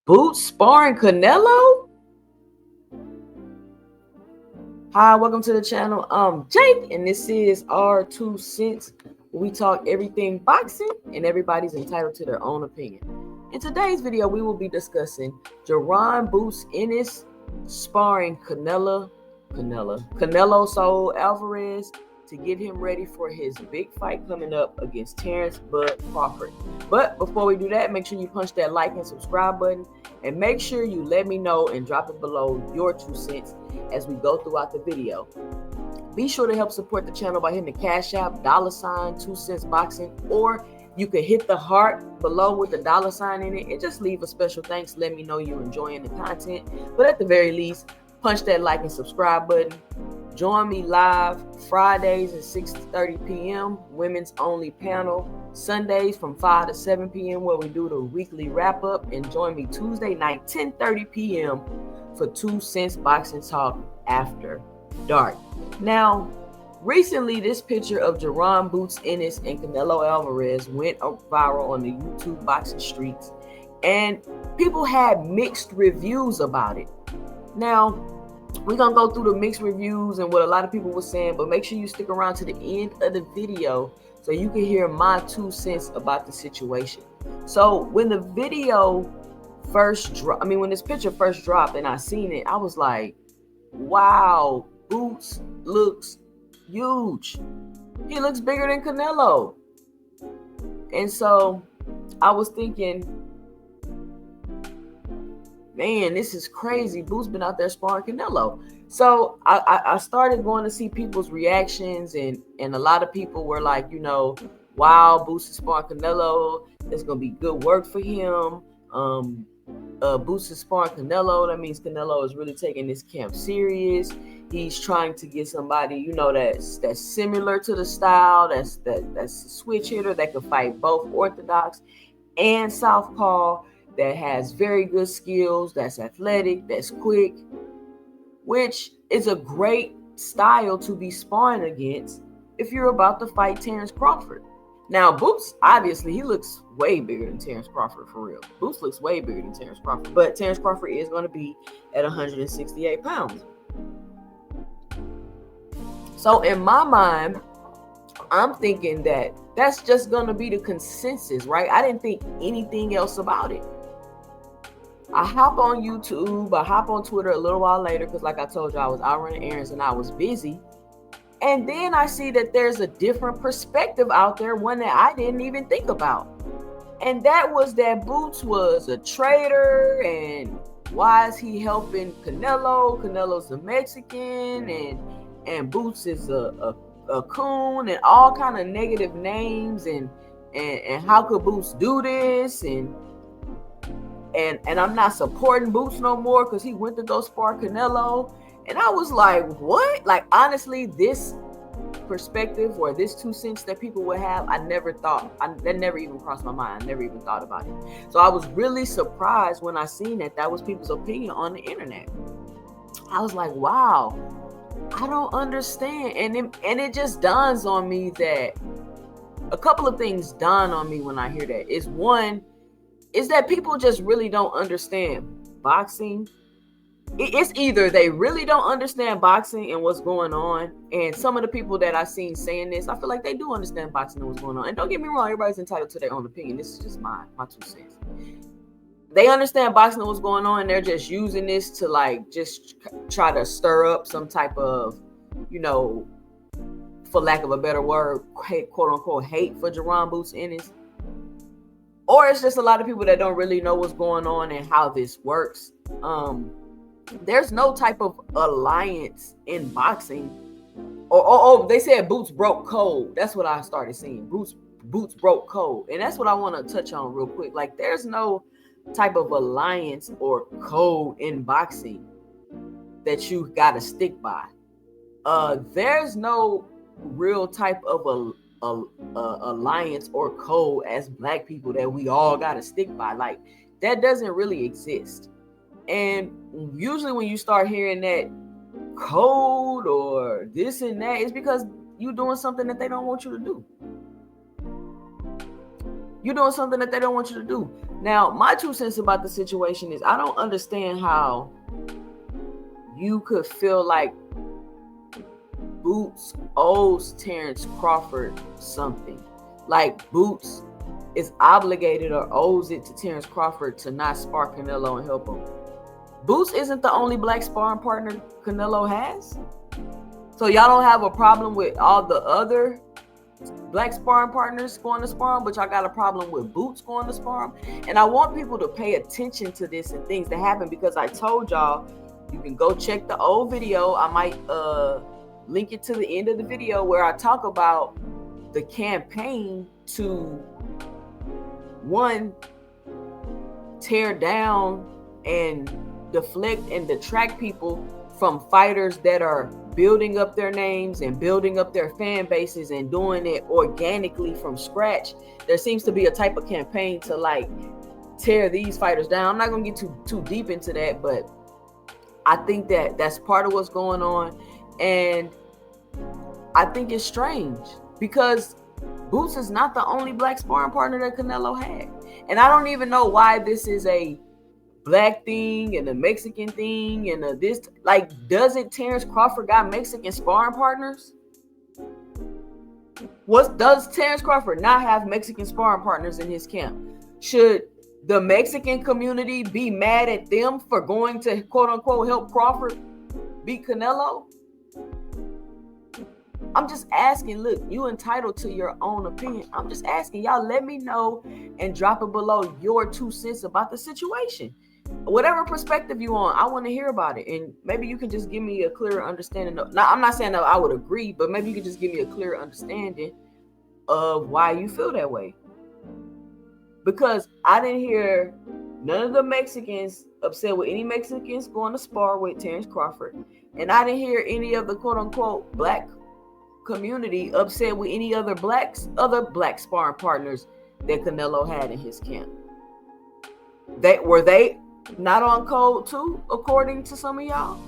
Boots sparring Canelo? Hi, welcome to the channel. I'm Jake, and this is our 2 cents. We talk everything boxing, and everybody's entitled to their own opinion. In today's video, we will be discussing Jaron Boots Ennis sparring Canelo Saul Alvarez to get him ready for his big fight coming up against Terence Crawford. But before we do that, make sure you punch that like and subscribe button, and make sure you let me know and drop it below your 2 cents as we go throughout the video. Be sure to help support the channel by hitting the Cash App, $ 2 cents boxing, or you can hit the heart below with the $ in it and just leave a special thanks. Let me know you're enjoying the content. But at the very least, punch that like and subscribe button. Join me live Fridays at 6:30 p.m. Women's only panel. Sundays from 5 to 7 p.m. where we do the weekly wrap up. And join me Tuesday night 10:30 p.m. for 2 cents boxing talk after dark. Now, recently this picture of Jaron Boots Ennis and Canelo Alvarez went viral on the YouTube boxing streets, and people had mixed reviews about it. Now, we're going to go through the mixed reviews and what a lot of people were saying, but make sure you stick around to the end of the video so you can hear my 2 cents about the situation. So when the video first dropped, when this picture first dropped and I seen it, I was like, wow, Boots looks huge. He looks bigger than Canelo. And so I was thinking, man, this is crazy. Boots been out there sparring Canelo. So I started going to see people's reactions, and a lot of people were like, wow, Boots is sparring Canelo. It's going to be good work for him. Boots is sparring Canelo. That means Canelo is really taking this camp serious. He's trying to get somebody, that's similar to the style, that's a switch hitter that can fight both orthodox and southpaw, that has very good skills, that's athletic, that's quick, which is a great style to be sparring against if you're about to fight Terence Crawford. Now, Boots, obviously, he looks way bigger than Terence Crawford, for real. Boots looks way bigger than Terence Crawford, but Terence Crawford is going to be at 168 pounds. So in my mind, I'm thinking that that's just going to be the consensus, right? I didn't think anything else about it. I hop on YouTube, I hop on Twitter a little while later because, like I told you, I was out running errands and I was busy. And then I see that there's a different perspective out there, one that I didn't even think about. And that was that Boots was a traitor, and why is he helping Canelo? Canelo's a Mexican, and Boots is a coon, and all kind of negative names, and how could Boots do this? And I'm not supporting Boots no more because he went to go spar Canelo. And I was like, what? Like, honestly, this perspective or this 2 cents that people would have, I never thought, that never even crossed my mind. I never even thought about it. So I was really surprised when I seen that was people's opinion on the internet. I was like, wow, I don't understand. And it just dawns on me that a couple of things dawn on me when I hear that. One is that people just really don't understand boxing. It's either they really don't understand boxing and what's going on, and some of the people that I've seen saying this, I feel like they do understand boxing and what's going on. And don't get me wrong, everybody's entitled to their own opinion. This is just my 2 cents. They understand boxing and what's going on, and they're just using this to just try to stir up some type of, for lack of a better word, quote unquote hate for Jaron Boots Ennis. Or it's just a lot of people that don't really know what's going on and how this works. There's no type of alliance in boxing. They said Boots broke code. That's what I started seeing. Boots broke code. And that's what I want to touch on real quick. Like, there's no type of alliance or code in boxing that you got to stick by. There's no real type of alliance or code as Black people that we all got to stick by. Like, that doesn't really exist. And usually when you start hearing that code or this and that, it's because you're doing something that they don't want you to do. You're doing something that they don't want you to do. Now, my 2 cents about the situation is I don't understand how you could feel like Boots owes Terence Crawford something. Like Boots is obligated or owes it to Terence Crawford to not spar Canelo and help him. Boots isn't the only black sparring partner Canelo has. So y'all don't have a problem with all the other black sparring partners going to spar him, but y'all got a problem with Boots going to spar him. And I want people to pay attention to this and things that happen, because I told y'all you can go check the old video. I might link it to the end of the video where I talk about the campaign to, one, tear down and deflect and detract people from fighters that are building up their names and building up their fan bases and doing it organically from scratch. There seems to be a type of campaign to like tear these fighters down. I'm not gonna get too deep into that, but I think that that's part of what's going on. And I think it's strange because Boots is not the only black sparring partner that Canelo had. And I don't even know why this is a black thing and a Mexican thing and a this. Like, doesn't Terence Crawford got Mexican sparring partners? Does Terence Crawford not have Mexican sparring partners in his camp? Should the Mexican community be mad at them for going to quote unquote help Crawford beat Canelo? I'm just asking. Look, you entitled to your own opinion. I'm just asking y'all, let me know and drop it below your 2 cents about the situation. Whatever perspective you on, I want to hear about it. And maybe you can just give me a clearer understanding. Now, I'm not saying that I would agree, but maybe you can just give me a clearer understanding of why you feel that way. Because I didn't hear none of the Mexicans upset with any Mexicans going to spar with Terence Crawford. And I didn't hear any of the quote unquote black community upset with any other black sparring partners that Canelo had in his camp. Were they not on code too, according to some of y'all?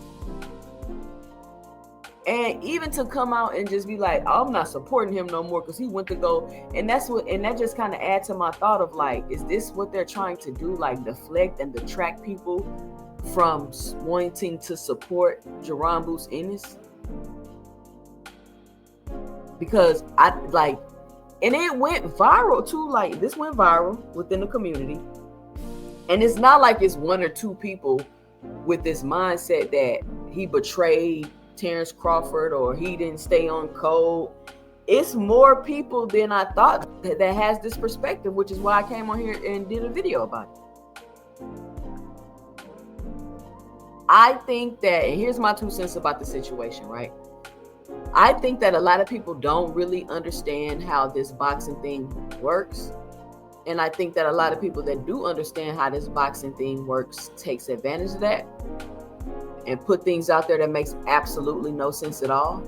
And even to come out and just be like, oh, I'm not supporting him no more because he went to go, and that just kind of adds to my thought of like, is this what they're trying to do, like deflect and detract people from wanting to support Jaron Boots Ennis? Because and it went viral too. Like, this went viral within the community. And it's not like it's one or two people with this mindset that he betrayed Terence Crawford or he didn't stay on code. It's more people than I thought that has this perspective, which is why I came on here and did a video about it. I think that, and here's my 2 cents about the situation, right? I think that a lot of people don't really understand how this boxing thing works. And I think that a lot of people that do understand how this boxing thing works takes advantage of that and put things out there that makes absolutely no sense at all.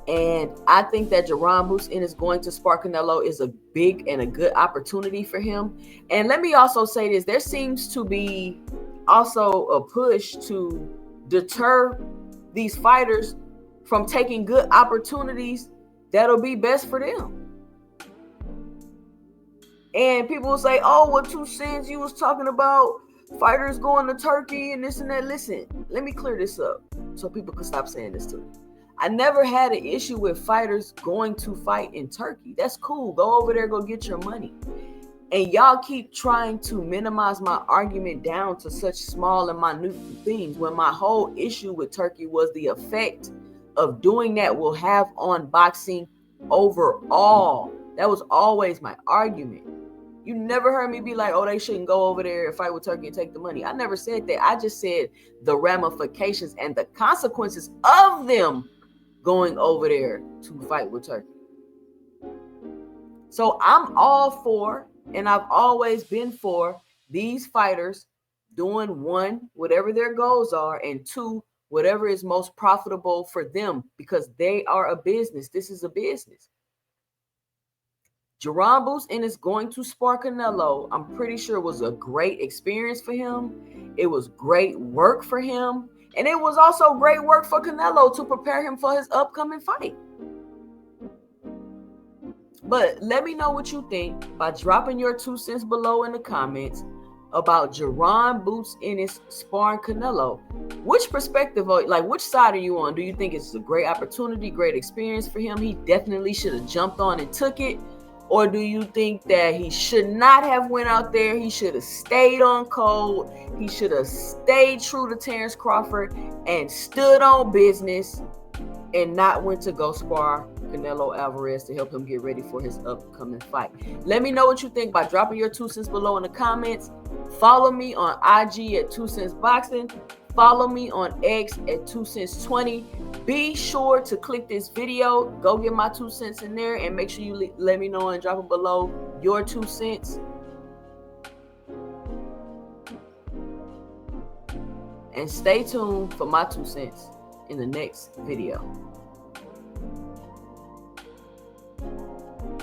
And I think that Jaron Boots Ennis going to spar Canelo is a big and a good opportunity for him. And let me also say this, there seems to be also a push to deter these fighters from taking good opportunities that'll be best for them. And people will say, oh, what 2 cents you was talking about fighters going to Turkey and this and that. Listen, let me clear this up so people can stop saying this to me. I never had an issue with fighters going to fight in Turkey. That's cool. Go over there, go get your money. And y'all keep trying to minimize my argument down to such small and minute things, when my whole issue with Turkey was the effect of doing that will have on boxing overall. That was always my argument. You never heard me be like, oh, they shouldn't go over there and fight with Turkey and take the money. I never said that. I just said the ramifications and the consequences of them going over there to fight with Turkey. So I'm all for, and I've always been for, these fighters doing, one, whatever their goals are, and two, whatever is most profitable for them, because they are a business. This is a business. Jaron Boots Ennis going to spar Canelo, I'm pretty sure was a great experience for him. It was great work for him. And it was also great work for Canelo to prepare him for his upcoming fight. But let me know what you think by dropping your 2 cents below in the comments about Jaron, Boots, Ennis sparring Canelo. Which perspective, like which side are you on? Do you think it's a great opportunity, great experience for him? He definitely should have jumped on and took it. Or do you think that he should not have went out there? He should have stayed on code. He should have stayed true to Terence Crawford and stood on business and not went to go spar Canelo Alvarez to help him get ready for his upcoming fight. Let me know what you think by dropping your 2 cents below in the comments. Follow me on IG at 2 cents boxing. Follow me on X at 2 cents 20. Be sure to click this video. Go get my 2 cents in there and make sure you let me know and drop it below your 2 cents. And stay tuned for my 2 cents in the next video.